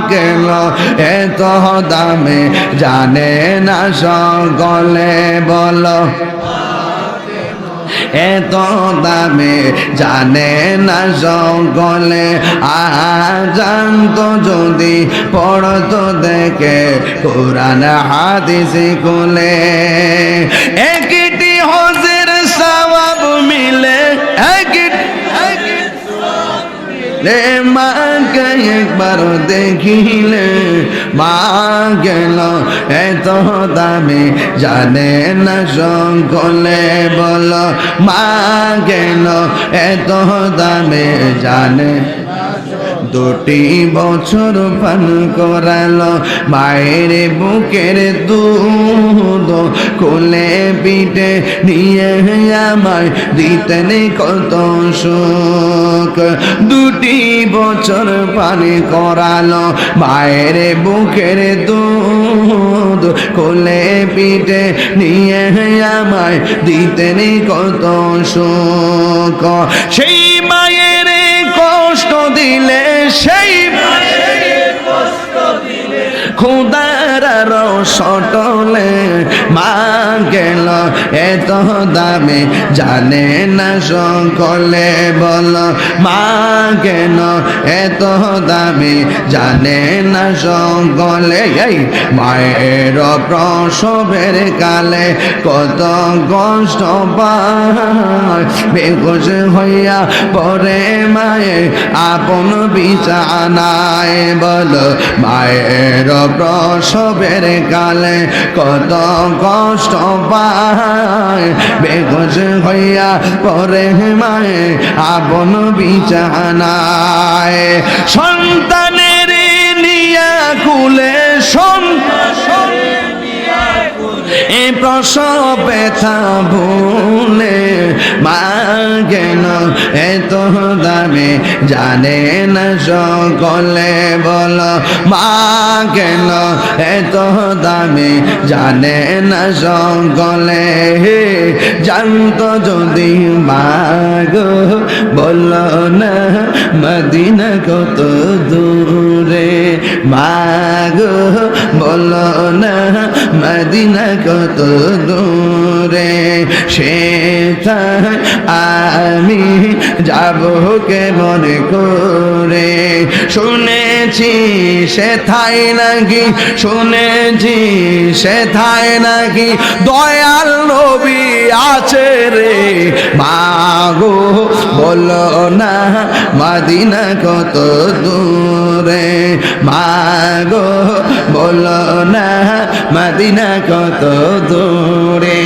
কেন এত দামে জানে না সকলে বলো এত দামে জানে না সকলে জানতো যদি পড়তো দেখে কোরআন হাদিস খুলে একটি হজের সওয়াব মিলে মাকে একবার দেখিলে মা গেল এত দামে জানে না সকলে বলো মা গেল এত দামে জানে দুটি বছর পান করালো মায়ের বুকের দুধ কোলে পিঠে নিয়ে আমায় দিতেন কত সুখ দুটি বছর পান করালো মায়ের বুকের দুধ কোলে পিঠে নিয়ে আমায় দিতেন কত সুখ সেই মায়ের কষ্ট দিলে সেই খুদার রসটলে মা গেল এত দামে জানে না সকলে বলো মা গেল এত দামে জানে না সকলে এই মায়ের প্রসবের কালে কত কষ্ট পায় বেহুশ হইয়া পরে মায়ে আপন বিছানায় বলো মায়ের প্রসবের কালে কত কষ্ট পায় বেহুশ হইয়া পরে মায়ে আপন বিছানায় সন্তানের নিয়া কুলে এ প্রসব ব্যথা ভুলে মা গেল এত দামে জানে না সকলে বলো মা গেল এত দামে জানে না সকলে জানতো যদি মা গো বলো না মদিনা কত দূরে মা গো বলো না মদিনা কত দূরে সেটা আমি যাব কেমন করে শুনেছি সেথায় নাকি শুনেছি সেথায় নাকি দয়াল নবী আছে রে মা গো বলো না মদিনা কত দূরে মা গো বলো না মদিনা কত দূরে।